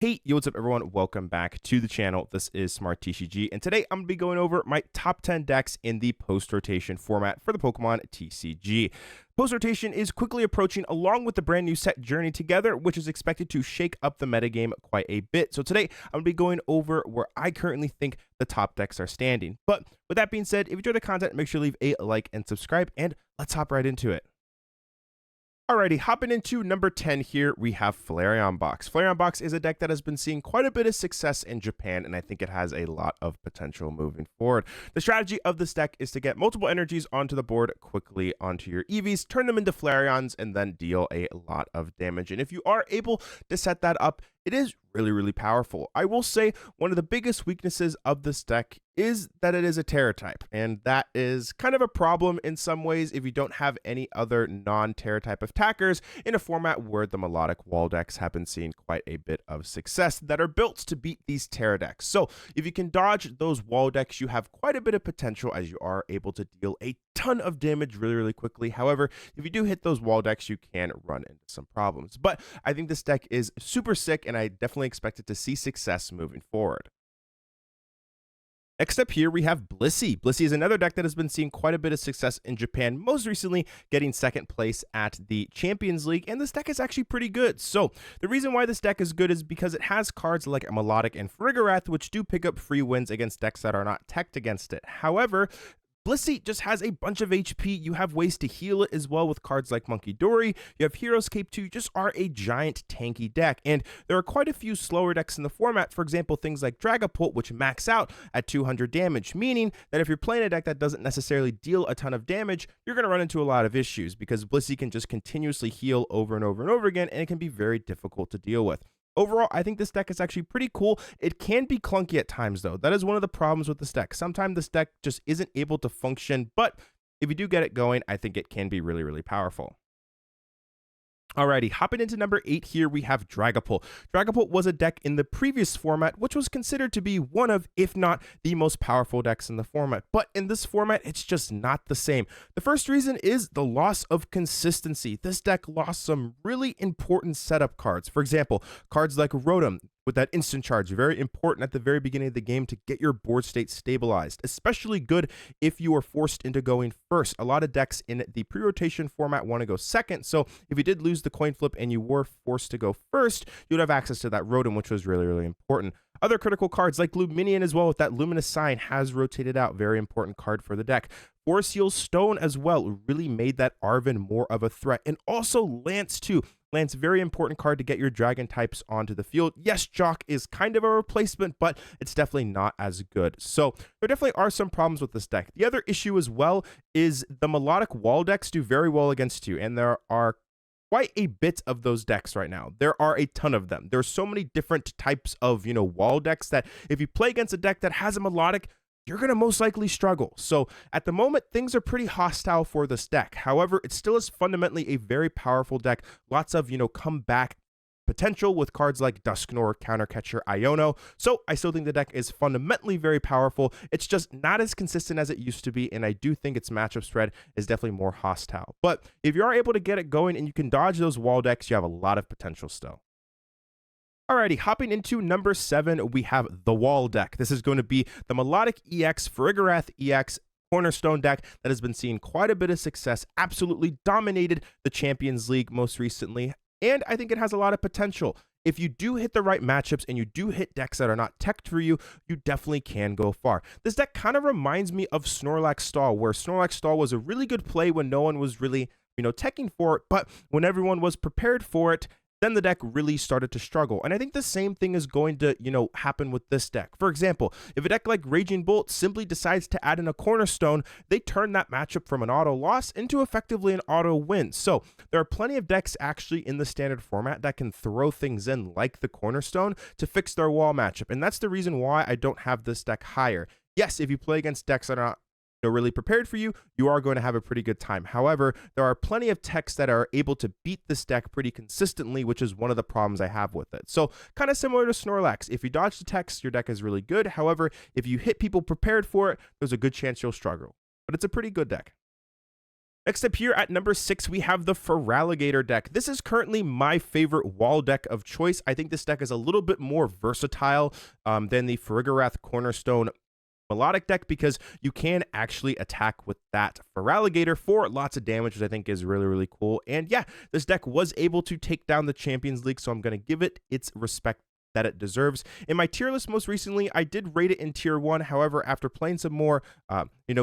Hey, yo, what's up everyone? Welcome back to the channel. This is Smart TCG, and today I'm going to be going over my top 10 decks in the post-rotation format for the Pokemon TCG. Post-rotation is quickly approaching along with the brand new set Journey Together, which is expected to shake up the metagame quite a bit. So today I'm going to be going over where I currently think the top decks are standing. But with that being said, if you enjoy the content, make sure to leave a like and subscribe, and let's hop right into it. Alrighty, hopping into number 10 here, we have Flareon Box. Flareon Box is a deck that has been seeing quite a bit of success in Japan, and I think it has a lot of potential moving forward. The strategy of this deck is to get multiple energies onto the board quickly onto your EVs, turn them into Flareons, and then deal a lot of damage. And if you are able to set that up, it is really powerful. I will say one of the biggest weaknesses of this deck is that it is a Terra type, and that is kind of a problem in some ways if you don't have any other non-Terra type attackers in a format where the melodic wall decks have been seeing quite a bit of success that are built to beat these Terra decks. So if you can dodge those wall decks, you have quite a bit of potential as you are able to deal a ton of damage really quickly. However, if you do hit those wall decks, you can run into some problems. But I think this deck is super sick, and I definitely expect it to see success moving forward. Next up here, we have Blissey. Blissey is another deck that has been seeing quite a bit of success in Japan, most recently getting second place at the Champions League, and this deck is actually pretty good. So the reason why this deck is good is because it has cards like Melodic and Farigiraf, which do pick up free wins against decks that are not teched against it. However, Blissey just has a bunch of HP. You have ways to heal it as well with cards like Munkidori. You have Hero's Cape 2, just are a giant tanky deck. And there are quite a few slower decks in the format. For example, things like Dragapult, which max out at 200 damage, meaning that if you're playing a deck that doesn't necessarily deal a ton of damage, you're going to run into a lot of issues because Blissey can just continuously heal over and over again, and it can be very difficult to deal with. Overall, I think this deck is actually pretty cool. It can be clunky at times, though. That is one of the problems with this deck. Sometimes this deck just isn't able to function, but if you do get it going, I think it can be really powerful. Alrighty, hopping into number 8 here, we have Dragapult. Dragapult was a deck in the previous format, which was considered to be one of, if not the most powerful decks in the format. But in this format, it's just not the same. The first reason is the loss of consistency. This deck lost some really important setup cards. For example, cards like Rotom, with that instant charge, very important at the very beginning of the game to get your board state stabilized, especially good if you are forced into going first. A lot of decks in the pre-rotation format want to go second, so if you did lose the coin flip and you were forced to go first, you would have access to that Rotom, which was really important. Other critical cards like Luminion as well with that Luminous Sign has rotated out, very important card for the deck. Force Seal Stone as well really made that Arven more of a threat, and also Lance too. Lance, very important card to get your dragon types onto the field. Yes, Jock is kind of a replacement, but it's definitely not as good. So there definitely are some problems with this deck. The other issue as well is the melodic wall decks do very well against you, and there are quite a bit of those decks right now. There are a ton of them. There's so many different types of, wall decks that if you play against a deck that has a melodic, you're going to most likely struggle. So at the moment, things are pretty hostile for this deck. However, it still is fundamentally a very powerful deck. Lots of, comeback potential with cards like Dusknoir, Countercatcher, Iono. So I still think the deck is fundamentally very powerful. It's just not as consistent as it used to be, and I do think its matchup spread is definitely more hostile. But if you are able to get it going and you can dodge those wall decks, you have a lot of potential still. Alrighty, hopping into number 7, we have the Wall deck. This is going to be the Melodic EX, Farigiraf EX, cornerstone deck that has been seeing quite a bit of success, absolutely dominated the Champions League most recently, and I think it has a lot of potential. If you do hit the right matchups and you do hit decks that are not teched for you, you definitely can go far. This deck kind of reminds me of Snorlax Stall, where Snorlax Stall was a really good play when no one was really, teching for it, but when everyone was prepared for it, then the deck really started to struggle. And I think the same thing is going to, happen with this deck. For example, if a deck like Raging Bolt simply decides to add in a Cornerstone, they turn that matchup from an auto loss into effectively an auto win. So there are plenty of decks actually in the standard format that can throw things in like the Cornerstone to fix their wall matchup. And that's the reason why I don't have this deck higher. Yes, if you play against decks that are not really prepared for you, you are going to have a pretty good time. However, there are plenty of techs that are able to beat this deck pretty consistently, which is one of the problems I have with it. So kind of similar to Snorlax. If you dodge the techs, your deck is really good. However, if you hit people prepared for it, there's a good chance you'll struggle. But it's a pretty good deck. Next up here at number 6, we have the Feraligatr deck. This is currently my favorite wall deck of choice. I think this deck is a little bit more versatile than the Farigarath Cornerstone Melodic deck because you can actually attack with that Feraligatr for lots of damage, which I think is really, really cool. And yeah, this deck was able to take down the Champions League, so I'm going to give it its respect that it deserves. In my tier list most recently, I did rate it in tier 1. However, after playing some more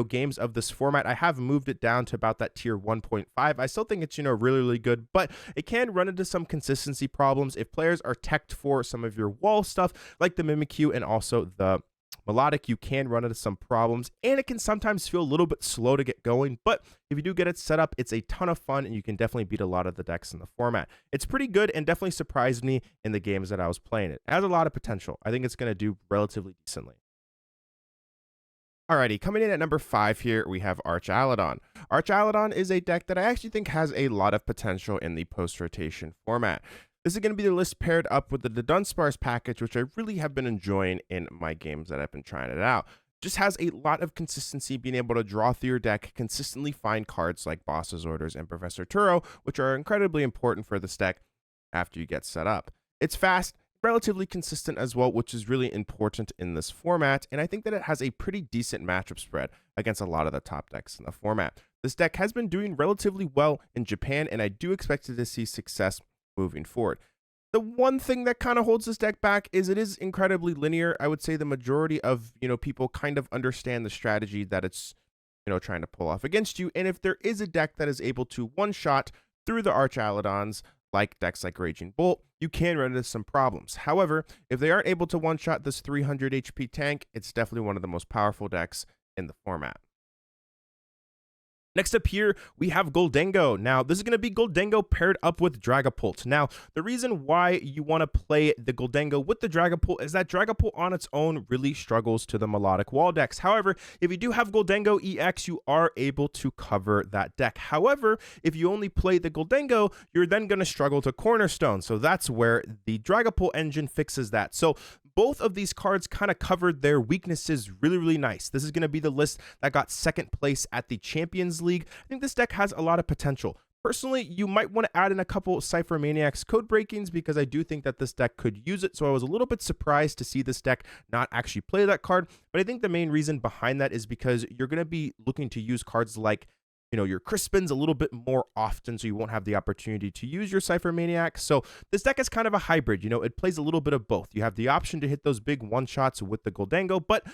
games of this format, I have moved it down to about that tier 1.5. I still think it's really, really good, but it can run into some consistency problems if players are teched for some of your wall stuff like the Mimikyu and also the Melodic. You can run into some problems, and it can sometimes feel a little bit slow to get going, but if you do get it set up, it's a ton of fun, and you can definitely beat a lot of the decks in the format. It's pretty good and definitely surprised me in the games that I was playing it. It has a lot of potential. I think it's going to do relatively decently. Alrighty, coming in at number 5 here, we have Archaladon. Archaladon is a deck that I actually think has a lot of potential in the post-rotation format. This is going to be the list paired up with the Dunsparce package, which I really have been enjoying in my games that I've been trying it out. Just has a lot of consistency, being able to draw through your deck, consistently find cards like Boss's Orders and Professor Turo, which are incredibly important for this deck after you get set up. It's fast, relatively consistent as well, which is really important in this format, and I think that it has a pretty decent matchup spread against a lot of the top decks in the format. This deck has been doing relatively well in Japan, and I do expect it to see success moving forward. The one thing that kind of holds this deck back is it is incredibly linear. I would say the majority of people kind of understand the strategy that it's trying to pull off against you, and if there is a deck that is able to one-shot through the Archaladons, like decks like Raging Bolt, you can run into some problems. However, if they aren't able to one-shot this 300 HP tank, it's definitely one of the most powerful decks in the format. Next up here, we have Gholdengo. Now, this is going to be Gholdengo paired up with Dragapult. Now, the reason why you want to play the Gholdengo with the Dragapult is that Dragapult on its own really struggles to the melodic wall decks. However, if you do have Gholdengo EX, you are able to cover that deck. However, if you only play the Gholdengo, you're then going to struggle to Cornerstone. So that's where the Dragapult engine fixes that. So both of these cards kind of covered their weaknesses really, really nice. This is going to be the list that got second place at the Champions League. I think this deck has a lot of potential. Personally, you might want to add in a couple Cypher Maniacs code breakings because I do think that this deck could use it. So I was a little bit surprised to see this deck not actually play that card. But I think the main reason behind that is because you're going to be looking to use cards like your Crispins a little bit more often, so you won't have the opportunity to use your Cypher Maniac. So this deck is kind of a hybrid. It plays a little bit of both. You have the option to hit those big one-shots with the Gholdengo, but,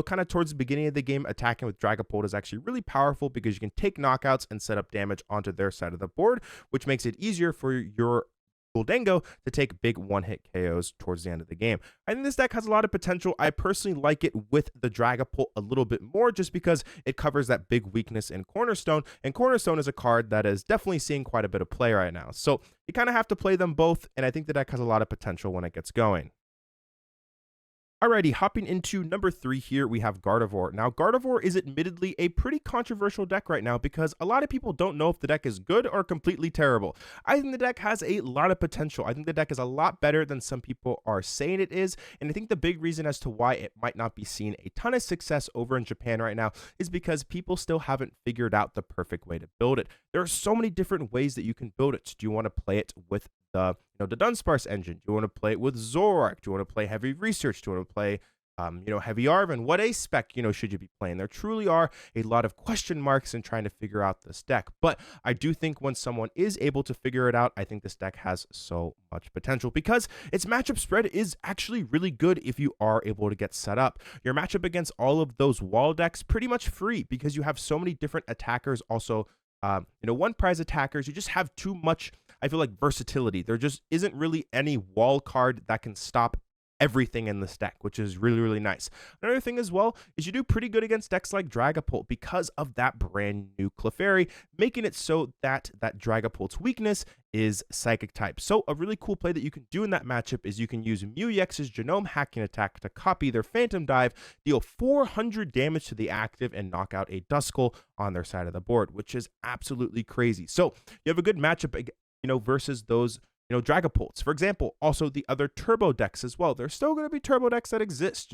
kind of towards the beginning of the game, attacking with Dragapult is actually really powerful because you can take knockouts and set up damage onto their side of the board, which makes it easier for your Gholdengo to take big one-hit KOs towards the end of the game. I think this deck has a lot of potential. I personally like it with the Dragapult a little bit more just because it covers that big weakness in Cornerstone, and Cornerstone is a card that is definitely seeing quite a bit of play right now. So you kind of have to play them both, and I think the deck has a lot of potential when it gets going. Alrighty, hopping into number 3 here, we have Gardevoir. Now, Gardevoir is admittedly a pretty controversial deck right now because a lot of people don't know if the deck is good or completely terrible. I think the deck has a lot of potential. I think the deck is a lot better than some people are saying it is, and I think the big reason as to why it might not be seeing a ton of success over in Japan right now is because people still haven't figured out the perfect way to build it. There are so many different ways that you can build it. Do you want to play it with the Dunsparce engine? Do you want to play it with Zoroark? Do you want to play Heavy Research? Do you want to play Heavy Arven? What A spec should you be playing? There truly are a lot of question marks in trying to figure out this deck, but I do think when someone is able to figure it out, I think this deck has so much potential because its matchup spread is actually really good if you are able to get set up. Your matchup against all of those wall decks pretty much free because you have so many different attackers. Also, one prize attackers, you just have too much, I feel like, versatility. There just isn't really any wall card that can stop everything in this deck, which is really, really nice. Another thing as well is you do pretty good against decks like Dragapult because of that brand new Clefairy, making it so that Dragapult's weakness is Psychic type. So a really cool play that you can do in that matchup is you can use Mewx's Genome Hacking attack to copy their Phantom Dive, deal 400 damage to the active, and knock out a Duskull on their side of the board, which is absolutely crazy. So you have a good matchup, versus those Dragapults. For example, also the other turbo decks as well. There's still going to be turbo decks that exist.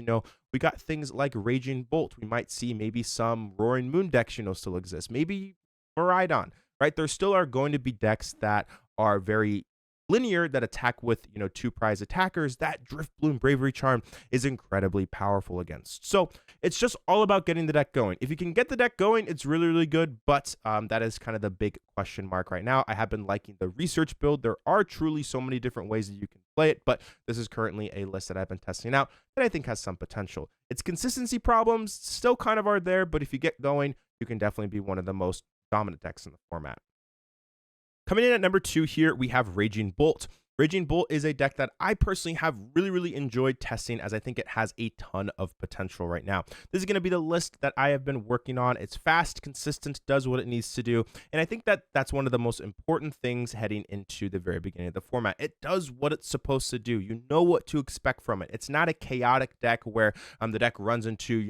We got things like Raging Bolt. We might see maybe some Roaring Moon decks, still exist. Maybe Miraidon, right? There still are going to be decks that are very linear, that attack with, 2 prize attackers. That Drifloon Bravery Charm is incredibly powerful against. So it's just all about getting the deck going. If you can get the deck going, it's really, really good, but that is kind of the big question mark right now. I have been liking the research build. There are truly so many different ways that you can play it, but this is currently a list that I've been testing out that I think has some potential. Its consistency problems still kind of are there, but if you get going, you can definitely be one of the most dominant decks in the format. Coming in at number 2 here, we have Raging Bolt. Raging Bolt is a deck that I personally have really, really enjoyed testing, as I think it has a ton of potential right now. This is going to be the list that I have been working on. It's fast, consistent, does what it needs to do, and I think that that's one of the most important things heading into the very beginning of the format. It does what it's supposed to do. You know what to expect from it. It's not a chaotic deck where the deck runs into,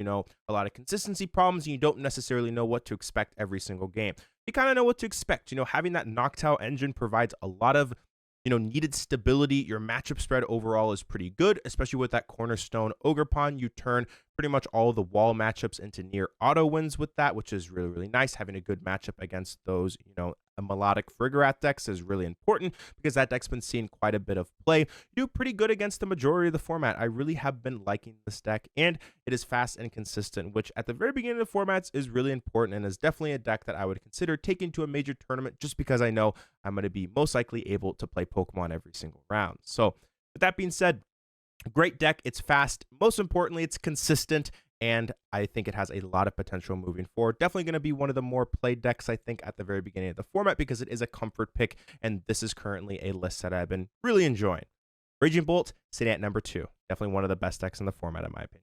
a lot of consistency problems, and you don't necessarily know what to expect every single game. You kind of know what to expect. Having that Noctowl engine provides a lot of needed stability. Your matchup spread overall is pretty good, especially with that cornerstone Ogerpon. You turn pretty much all of the wall matchups into near auto wins with that, which is really, really nice. Having a good matchup against those, a melodic Friggorat decks is really important because that deck's been seeing quite a bit of play. You do pretty good against the majority of the format. I really have been liking this deck, and it is fast and consistent, which at the very beginning of the formats is really important and is definitely a deck that I would consider taking to a major tournament just because I know I'm going to be most likely able to play Pokemon every single round. So with that being said, great deck. It's fast. Most importantly, it's consistent, and I think it has a lot of potential moving forward. Definitely going to be one of the more played decks, I think, at the very beginning of the format because it is a comfort pick, and this is currently a list that I've been really enjoying. Raging Bolt sitting at number 2. Definitely one of the best decks in the format, in my opinion.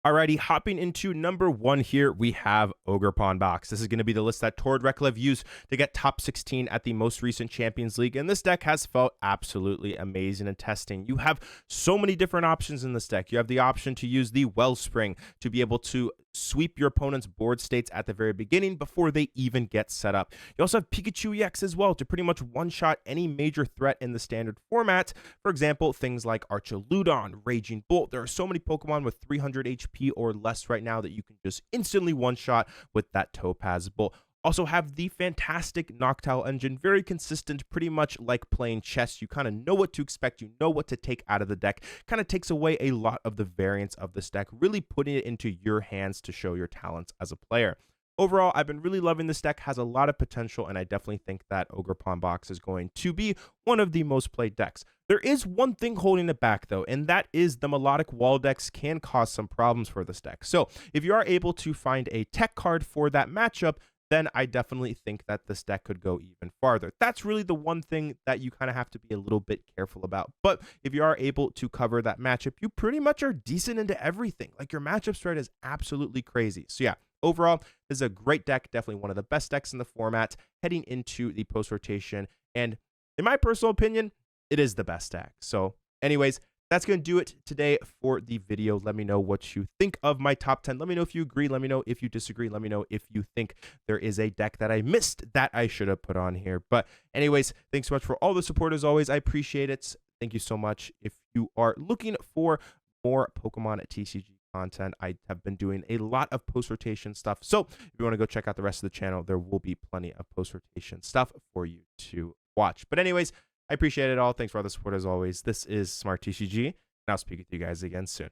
Alrighty, hopping into number 1 here, we have Ogerpon Box. This is going to be the list that Tord Reklev used to get top 16 at the most recent Champions League, and this deck has felt absolutely amazing in testing. You have so many different options in this deck. You have the option to use the Wellspring to be able to sweep your opponent's board states at the very beginning before they even get set up. You also have Pikachu EX as well to pretty much one-shot any major threat in the standard format. For example, things like Archaludon, Raging Bolt. There are so many Pokemon with 300 HP or less right now that you can just instantly one-shot with that Topaz Bolt. Also have the fantastic Noctowl engine, very consistent, pretty much like playing chess. You kind of know what to expect, you know what to take out of the deck. Kind of takes away a lot of the variance of this deck, really putting it into your hands to show your talents as a player. Overall, I've been really loving this deck, has a lot of potential, and I definitely think that Ogerpon Box is going to be one of the most played decks. There is one thing holding it back, though, and that is the melodic wall decks can cause some problems for this deck. So if you are able to find a tech card for that matchup, then I definitely think that this deck could go even farther. That's really the one thing that you kind of have to be a little bit careful about. But if you are able to cover that matchup, you pretty much are decent into everything. Like, your matchup spread is absolutely crazy. So yeah, overall, this is a great deck. Definitely one of the best decks in the format heading into the post-rotation. And in my personal opinion, it is the best deck. So anyways, that's going to do it today for the video. Let me know what you think of my top 10. Let me know if you agree. Let me know if you disagree. Let me know if you think there is a deck that I missed that I should have put on here. But anyways, thanks so much for all the support as always. I appreciate it. Thank you so much. If you are looking for more Pokemon TCG content, I have been doing a lot of post-rotation stuff. So if you want to go check out the rest of the channel, there will be plenty of post-rotation stuff for you to watch. But anyways, I appreciate it all. Thanks for all the support as always. This is Smart TCG, and I'll speak with you guys again soon.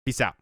Peace out.